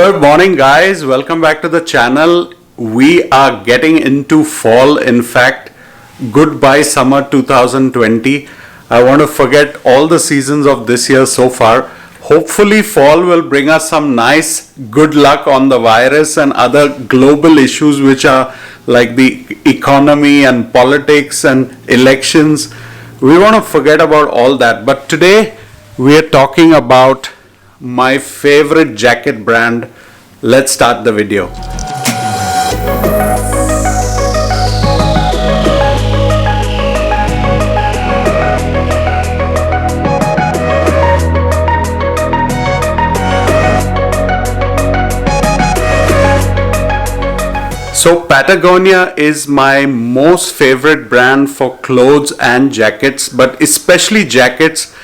Good morning, guys. Welcome back to the channel. We are getting into fall. In fact, goodbye summer 2020. I want to forget all the seasons of this year so far. Hopefully, fall will bring us some nice good luck on the virus and other global issues, which are like the economy and politics and elections. We want to forget about all that. But today, we are talking about my favorite jacket brand. Let's start the video. So Patagonia is my most favorite brand for clothes and jackets, but especially jackets.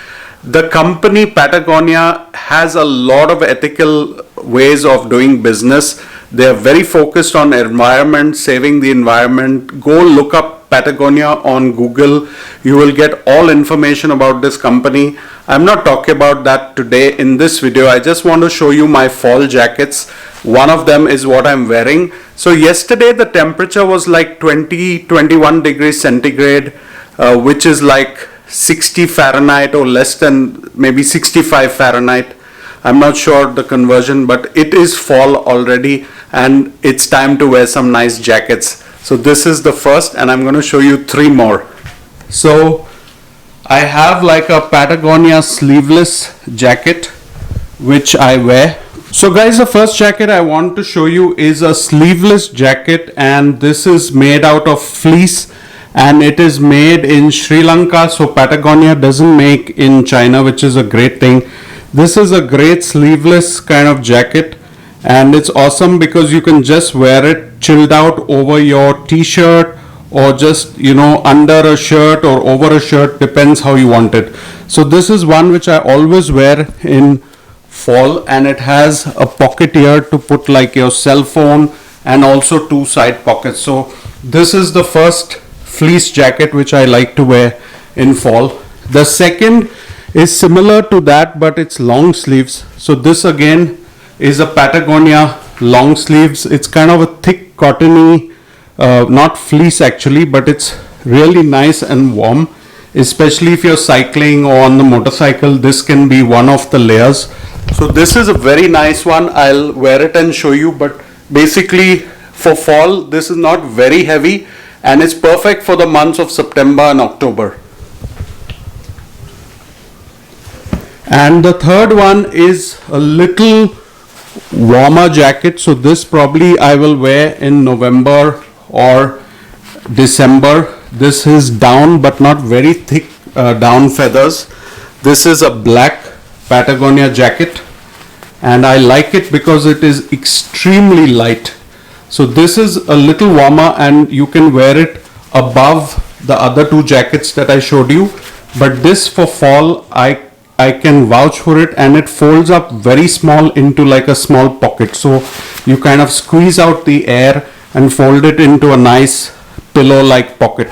The company Patagonia has a lot of ethical ways of doing business. They are very focused on environment, saving the environment. Go look up Patagonia on Google. You will get all information about this company. I'm not talking about that today in this video. I just want to show you my fall jackets. One of them is what I'm wearing. So yesterday the temperature was like 21 degrees centigrade, which is like 60 Fahrenheit or less than maybe 65 Fahrenheit. I'm not sure the conversion, but it is fall already and it's time to wear some nice jackets. So this is the first and I'm going to show you three more. So I have like a Patagonia sleeveless jacket which I wear. So guys, the first jacket I want to show you is a sleeveless jacket, and this is made out of fleece and it is made in Sri Lanka. So Patagonia doesn't make in China, which is a great thing. This is a great sleeveless kind of jacket and it's awesome because you can just wear it chilled out over your t-shirt or just under a shirt or over a shirt, depends how you want it. So this is one which I always wear in fall, and it has a pocket here to put like your cell phone and also two side pockets. So this is the first fleece jacket which I like to wear in fall. The second is similar to that, but it's long sleeves. So this again is a Patagonia long sleeves. It's kind of a thick cottony, not fleece actually, but it's really nice and warm, especially if you're cycling or on the motorcycle. This can be one of the layers. So this is a very nice one. I'll wear it and show you, but basically for fall this is not very heavy and it's perfect for the months of September and October. And the third one is a little warmer jacket. So this probably I will wear in November or December. This is down but not very thick down feathers. This is a black Patagonia jacket and I like it because it is extremely light. So this is a little warmer and you can wear it above the other two jackets that I showed you, but this for fall I can vouch for it, and it folds up very small into like a small pocket. So you kind of squeeze out the air and fold it into a nice pillow like pocket.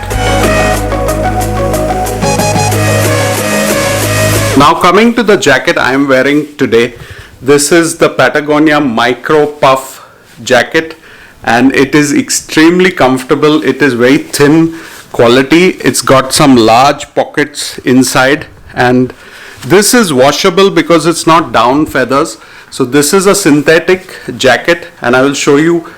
Now coming to the jacket I am wearing today, this is the Patagonia Micro Puff jacket and it is extremely comfortable. It is very thin quality. It's got some large pockets inside, and this is washable because it's not down feathers. So this is a synthetic jacket and I will show you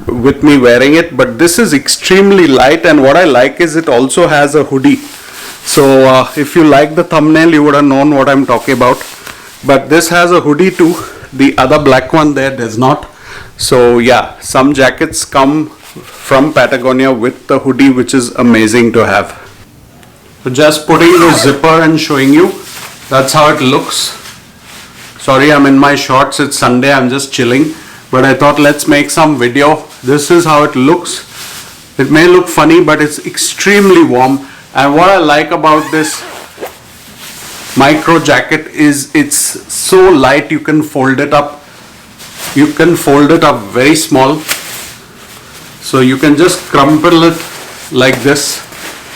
with me wearing it, but this is extremely light, and what I like is it also has a hoodie. So if you like the thumbnail, you would have known what I'm talking about. But this has a hoodie too. The other black one there does not. So yeah, some jackets come from Patagonia with the hoodie, which is amazing to have. So just putting the zipper and showing you. That's how it looks. Sorry, I'm in my shorts. It's Sunday. I'm just chilling. But I thought let's make some video. This is how it looks. It may look funny, but it's extremely warm. And what I like about this micro jacket is it's so light, you can fold it up. You can fold it up very small. So you can just crumple it like this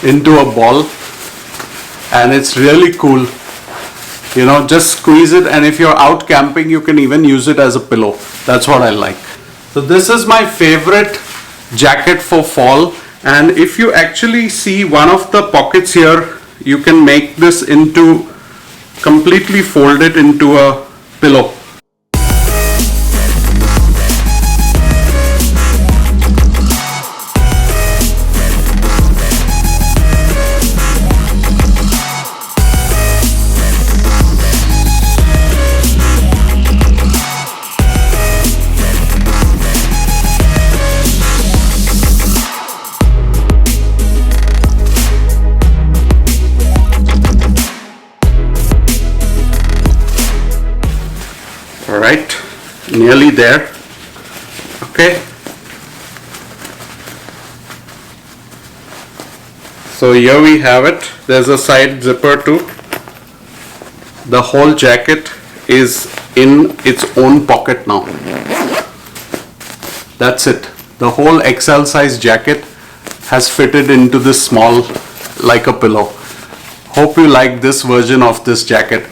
into a ball, and it's really cool. You know, just squeeze it, and if you're out camping, you can even use it as a pillow. That's what I like. So this is my favorite jacket for fall, and if you actually see one of the pockets here, you can make this into, completely fold it into a pillow. Alright, nearly there. Okay. So here we have it. There's a side zipper too. The whole jacket is in its own pocket now. That's it. The whole XL size jacket has fitted into this small, like a pillow. Hope you like this version of this jacket.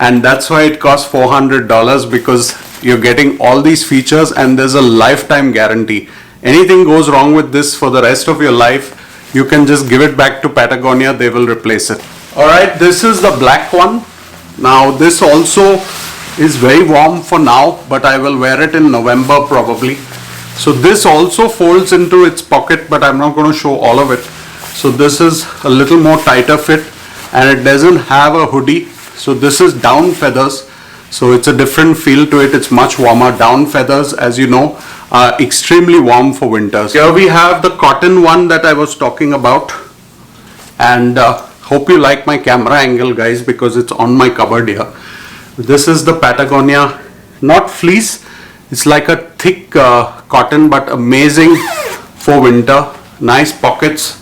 And that's why it costs $400, because you're getting all these features and there's a lifetime guarantee. Anything goes wrong with this for the rest of your life, you can just give it back to Patagonia, they will replace it. Alright, this is the black one. Now this also is very warm for now, but I will wear it in November probably. So this also folds into its pocket, but I'm not going to show all of it. So this is a little more tighter fit, and it doesn't have a hoodie. So this is down feathers, so it's a different feel to it. It's much warmer. Down feathers, as you know, are extremely warm for winters. Here we have the cotton one that I was talking about, and hope you like my camera angle, guys, because it's on my cupboard here. This is the Patagonia, not fleece, it's like a thick cotton, but amazing for winter. Nice pockets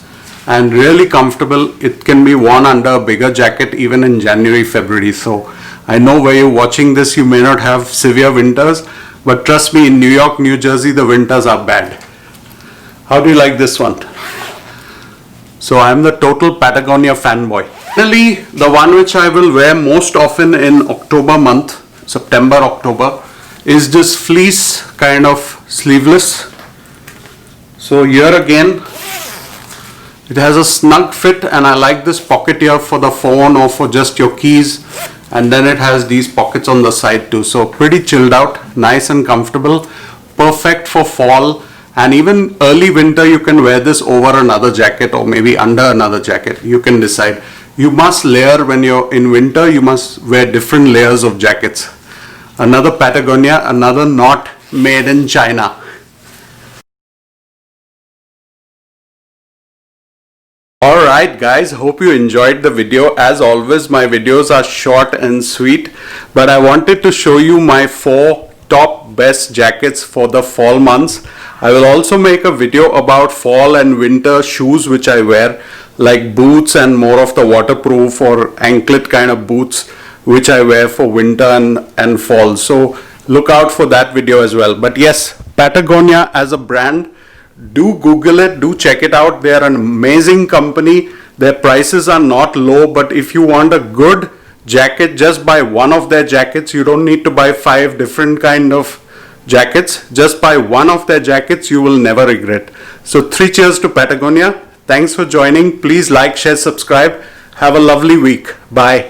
and really comfortable. It can be worn under a bigger jacket even in January, February. So I know where you're watching this, you may not have severe winters, but trust me, in New York, New Jersey, the winters are bad. How do you like this one? So I'm the total Patagonia fanboy. Finally, the one which I will wear most often in October month, September, October, is this fleece kind of sleeveless. So here again, it has a snug fit, and I like this pocket here for the phone or for just your keys, and then it has these pockets on the side too. So pretty chilled out, nice and comfortable, perfect for fall, and even early winter you can wear this over another jacket or maybe under another jacket. You can decide. You must layer when you're in winter, you must wear different layers of jackets. Another Patagonia, another not made in China. Alright guys, hope you enjoyed the video. As always, my videos are short and sweet, but I wanted to show you my 4 top best jackets for the fall months. I will also make a video about fall and winter shoes which I wear, like boots and more of the waterproof or anklet kind of boots which I wear for winter and fall. So look out for that video as well. But yes, Patagonia as a brand, do Google it, do check it out. They are an amazing company. Their prices are not low, but if you want a good jacket, just buy one of their jackets. You don't need to buy 5 different kind of jackets. Just buy one of their jackets, you will never regret. So 3 cheers to Patagonia. Thanks for joining. Please like, share, subscribe. Have a lovely week. Bye.